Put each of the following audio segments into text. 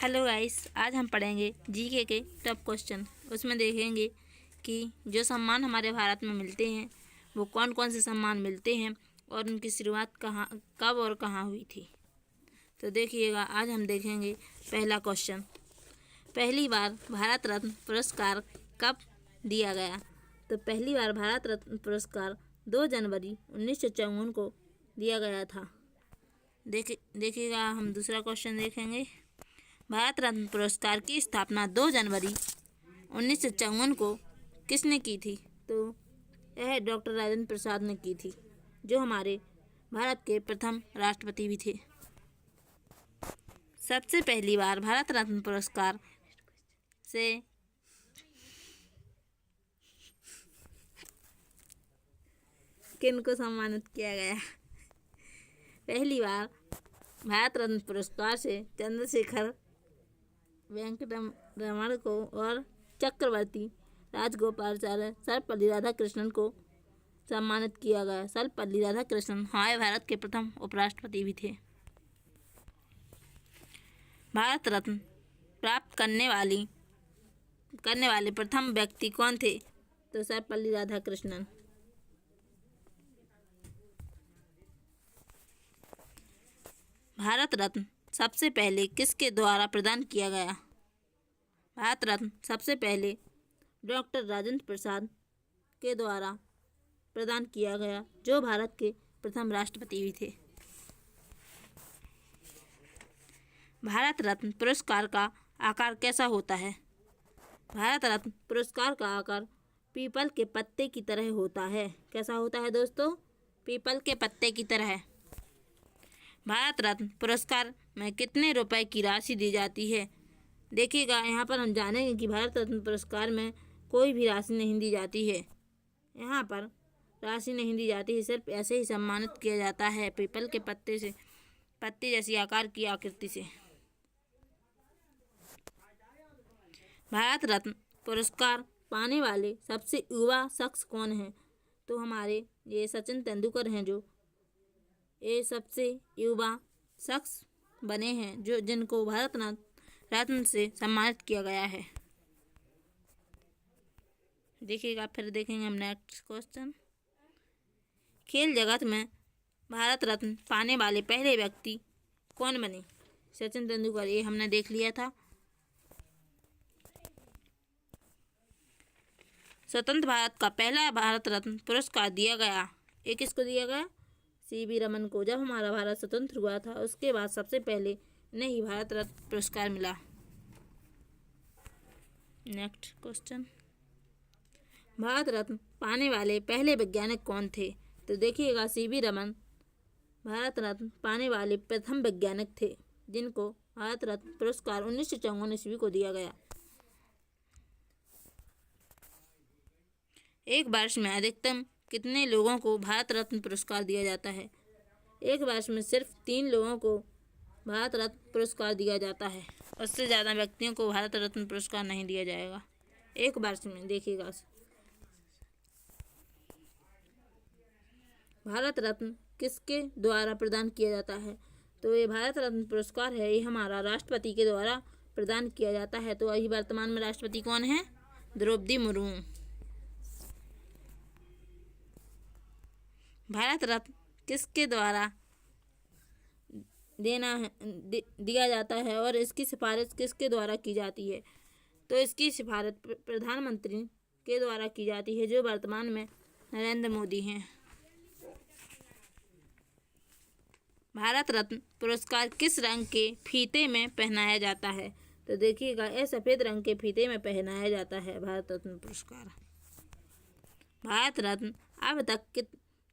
Hello guys, आज हम पढ़ेंगे जीके के टॉप क्वेश्चन। उसमें देखेंगे कि जो सम्मान हमारे भारत में मिलते हैं वो कौन कौन से सम्मान मिलते हैं और उनकी शुरुआत कब और कहाँ हुई थी। तो देखिएगा, आज हम देखेंगे पहला क्वेश्चन। पहली बार भारत रत्न पुरस्कार कब दिया गया? तो पहली बार भारत रत्न पुरस्कार 2 जनवरी 1954 को दिया गया था। देखिएगा, हम दूसरा क्वेश्चन देखेंगे। भारत रत्न पुरस्कार की स्थापना 2 जनवरी 1954 को किसने की थी? तो यह डॉक्टर राजेंद्र प्रसाद ने की थी, जो हमारे भारत के प्रथम राष्ट्रपति भी थे। सबसे पहली बार भारत रत्न पुरस्कार से किनको सम्मानित किया गया? पहली बार भारत रत्न पुरस्कार से चंद्रशेखर वेंकटरमण को और चक्रवर्ती राजगोपालाचार्य सर्वपल्ली राधाकृष्णन को सम्मानित किया गया। सर्वपल्ली राधाकृष्णन हमारे भारत के प्रथम उपराष्ट्रपति भी थे। भारत रत्न प्राप्त करने वाले प्रथम व्यक्ति कौन थे? तो सर्वपल्ली राधाकृष्णन। भारत रत्न सबसे पहले किसके द्वारा प्रदान किया गया? भारत रत्न सबसे पहले डॉक्टर राजेंद्र प्रसाद के द्वारा प्रदान किया गया, जो भारत के प्रथम राष्ट्रपति भी थे। भारत रत्न पुरस्कार का आकार कैसा होता है? भारत रत्न पुरस्कार का आकार पीपल के पत्ते की तरह होता है। कैसा होता है दोस्तों? पीपल के पत्ते की तरह। भारत रत्न पुरस्कार में कितने रुपए की राशि दी जाती है? देखिएगा, यहाँ पर हम जानेंगे कि भारत रत्न पुरस्कार में कोई भी राशि नहीं दी जाती है। यहाँ पर राशि नहीं दी जाती है, सिर्फ ऐसे ही सम्मानित किया जाता है, पीपल के पत्ते जैसी आकार की आकृति से। भारत रत्न पुरस्कार पाने वाले सबसे युवा शख्स कौन है? तो हमारे ये सचिन तेंदुलकर हैं, जो ये सबसे युवा शख्स बने हैं, जिनको भारत रत्न से सम्मानित किया गया है। देखिएगा, फिर देखेंगे हम नेक्स्ट क्वेश्चन। खेल जगत में भारत रत्न पाने वाले पहले व्यक्ति कौन बने? सचिन तेंदुलकर, ये हमने देख लिया था। स्वतंत्र भारत का पहला भारत रत्न पुरस्कार दिया गया, ये किसको दिया गया? CV रमन को। जब हमारा भारत स्वतंत्र हुआ था, उसके बाद सबसे पहले इन्हें ही भारत रत्न पुरस्कार मिला। Next question. भारत रत्न पाने वाले पहले वैज्ञानिक कौन थे? तो देखिएगा, CV रमन भारत रत्न पाने वाले प्रथम वैज्ञानिक थे, जिनको भारत रत्न पुरस्कार 1954 ईस्वी को दिया गया। एक वर्ष में अधिकतम कितने लोगों को भारत रत्न पुरस्कार दिया जाता है? एक वर्ष में सिर्फ 3 लोगों को भारत रत्न पुरस्कार दिया जाता है। उससे ज़्यादा व्यक्तियों को भारत रत्न पुरस्कार नहीं दिया जाएगा एक वर्ष में। देखिएगा, भारत रत्न किसके द्वारा प्रदान किया जाता है? तो ये भारत रत्न पुरस्कार है, ये हमारा राष्ट्रपति के द्वारा प्रदान किया जाता है। तो अभी वर्तमान में राष्ट्रपति कौन है? द्रौपदी मुर्मू। भारत रत्न किसके द्वारा दिया जाता है और इसकी सिफारिश किसके द्वारा की जाती है? तो इसकी सिफारिश प्रधानमंत्री के द्वारा की जाती है, जो वर्तमान में नरेंद्र मोदी हैं। भारत रत्न पुरस्कार किस रंग के फीते में पहनाया जाता है? तो देखिएगा, यह सफ़ेद रंग के फीते में पहनाया जाता है भारत रत्न पुरस्कार। भारत रत्न अब तक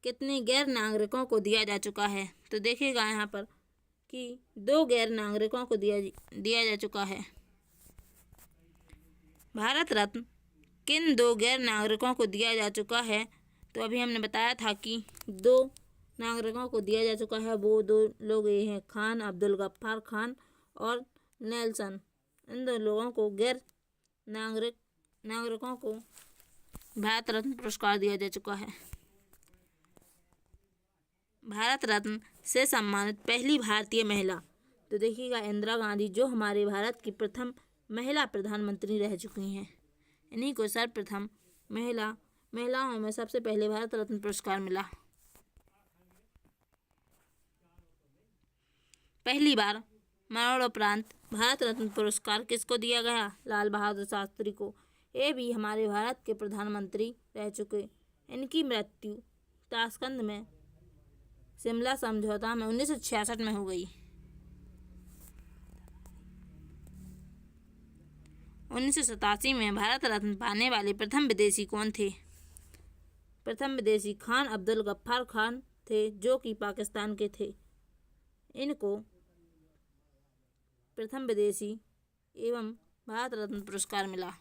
कितने गैर नागरिकों को दिया जा चुका है? तो देखिएगा यहाँ पर कि 2 गैर नागरिकों को दिया जा चुका है। भारत रत्न किन 2 गैर नागरिकों को दिया जा चुका है? तो अभी हमने बताया था कि 2 नागरिकों को दिया जा चुका है। वो 2 लोग ये हैं, खान अब्दुल गफ्फार खान और नेल्सन। इन 2 लोगों को गैर नागरिकों को भारत रत्न पुरस्कार दिया जा चुका है। भारत रत्न से सम्मानित पहली भारतीय महिला तो देखिएगा इंदिरा गांधी जो हमारे भारत की प्रथम महिला प्रधानमंत्री रह चुकी हैं। इन्हीं को सर्वप्रथम महिलाओं में सबसे पहले भारत रत्न पुरस्कार मिला। पहली बार मरणोपरांत भारत रत्न पुरस्कार किसको दिया गया? लाल बहादुर शास्त्री को। ये भी हमारे भारत के प्रधानमंत्री रह चुके। इनकी मृत्यु ताशकंद में शिमला समझौता में 1966 में हो गई। 1987 में भारत रत्न पाने वाले प्रथम विदेशी कौन थे? प्रथम विदेशी खान अब्दुल गफ्फार खान थे, जो कि पाकिस्तान के थे। इनको प्रथम विदेशी एवं भारत रत्न पुरस्कार मिला।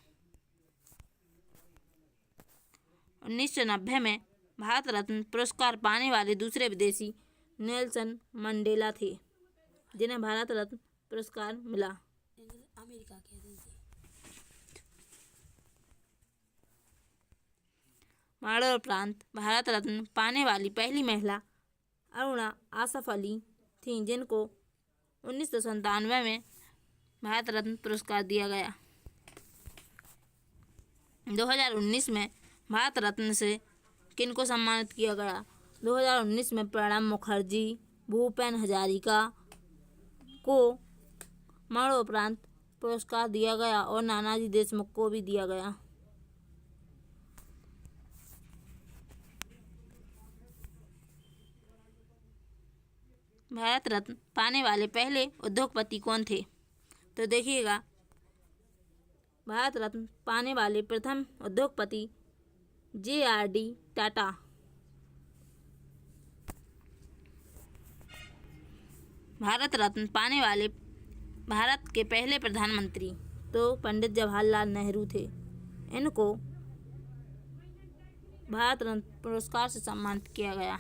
1990 में भारत रत्न पुरस्कार पाने वाले दूसरे विदेशी नेल्सन मंडेला थे, जिन्हें भारत रत्न पुरस्कार मिला। अमेरिका के मरणोपरांत भारत रत्न पाने वाली पहली महिला अरुणा आसफ अली थीं, जिनको 1997 में भारत रत्न पुरस्कार दिया गया। 2019 में भारत रत्न से किनको सम्मानित किया गया? 2019 में प्रणब मुखर्जी, भूपेन हजारिका को मरणोपरांत पुरस्कार दिया गया और नानाजी देशमुख को भी दिया गया। भारत रत्न पाने वाले पहले उद्योगपति कौन थे? तो देखिएगा भारत रत्न पाने वाले प्रथम उद्योगपति JRD टाटा। भारत रत्न पाने वाले भारत के पहले प्रधानमंत्री तो पंडित जवाहरलाल नेहरू थे। इनको भारत रत्न पुरस्कार से सम्मानित किया गया।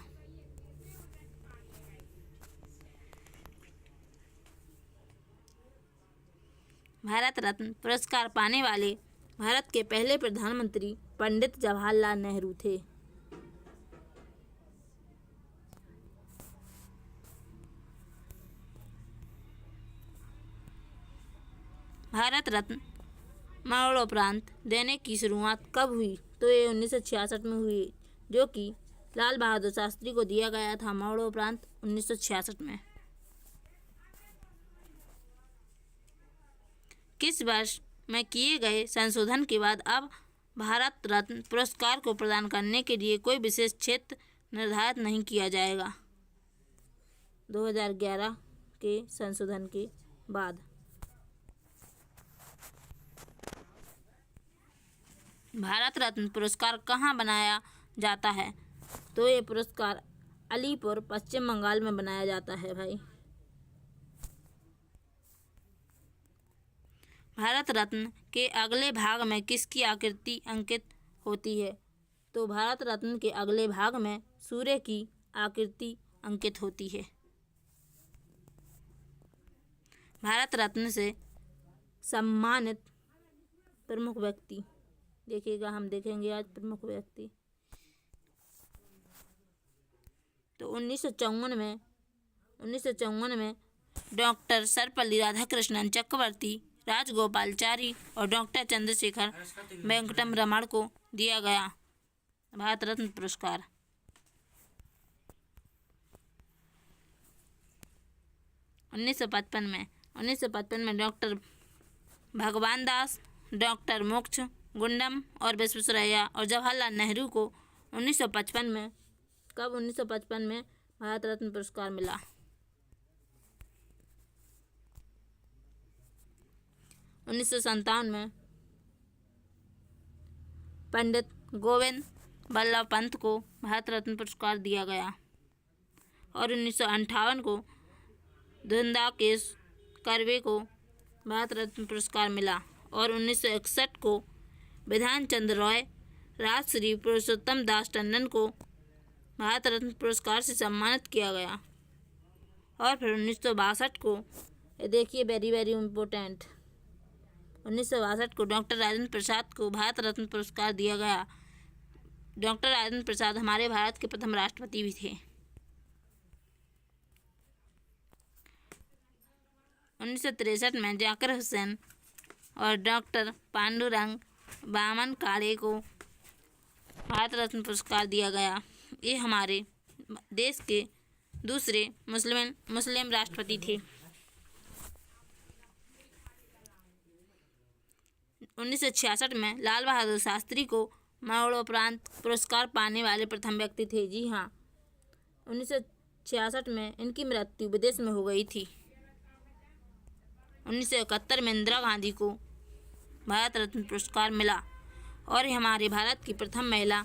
भारत रत्न पुरस्कार पाने वाले भारत के पहले प्रधानमंत्री पंडित जवाहरलाल नेहरू थे। भारत रत्न मरणोपरांत देने की शुरुआत कब हुई? तो ये 1966 में हुई, जो कि लाल बहादुर शास्त्री को दिया गया था मरणोपरांत 1966 में। किस वर्ष में किए गए संशोधन के बाद अब भारत रत्न पुरस्कार को प्रदान करने के लिए कोई विशेष क्षेत्र निर्धारित नहीं किया जाएगा? 2011 के संशोधन के बाद। भारत रत्न पुरस्कार कहाँ बनाया जाता है? तो ये पुरस्कार अलीपुर पश्चिम बंगाल में बनाया जाता है भाई। भारत रत्न के अगले भाग में किसकी आकृति अंकित होती है? तो भारत रत्न के अगले भाग में सूर्य की आकृति अंकित होती है। भारत रत्न से सम्मानित प्रमुख व्यक्ति देखिएगा, हम देखेंगे आज प्रमुख व्यक्ति। तो 1954 में डॉक्टर सर्वपल्ली राधाकृष्णन चक्रवर्ती, राजगोपालाचारी और डॉक्टर चंद्रशेखर वेंकटम रमण को दिया गया भारत रत्न पुरस्कार। 1955 में डॉक्टर भगवान दास, डॉक्टर मोक्ष गुंडम और विश्वेश्वरैया और जवाहरलाल नेहरू को 1955 में भारत रत्न पुरस्कार मिला। 1957 में पंडित गोविंद बल्लभ पंत को भारत रत्न पुरस्कार दिया गया और 1958 को धुंधाकेश कर्वे को भारत रत्न पुरस्कार मिला और 1961 को विधान चंद्र रॉय, राजश्री पुरुषोत्तम दास टंडन को भारत रत्न पुरस्कार से सम्मानित किया गया और फिर 1962 को, ये देखिए वेरी वेरी इम्पोर्टेंट, 1962 को डॉक्टर राजेंद्र प्रसाद को भारत रत्न पुरस्कार दिया गया। डॉक्टर राजेंद्र प्रसाद हमारे भारत के प्रथम राष्ट्रपति भी थे। 1963 में जाकिर हुसैन और डॉक्टर पांडुरंग बामन काले को भारत रत्न पुरस्कार दिया गया। ये हमारे देश के दूसरे मुस्लिम राष्ट्रपति थे। 1966 में लाल बहादुर शास्त्री को मरणोपरांत पुरस्कार पाने वाले प्रथम व्यक्ति थे। जी हाँ, 1966 में इनकी मृत्यु विदेश में हो गई थी। 1971 में इंदिरा गांधी को भारत रत्न पुरस्कार मिला और ये हमारे भारत की प्रथम महिला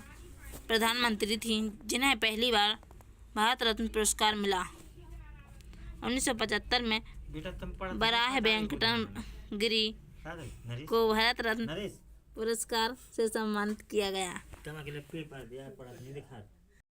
प्रधानमंत्री थी जिन्हें पहली बार भारत रत्न पुरस्कार मिला। 1975 में बराह वेंकटम गिरी को भारत रत्न पुरस्कार से सम्मानित किया गया।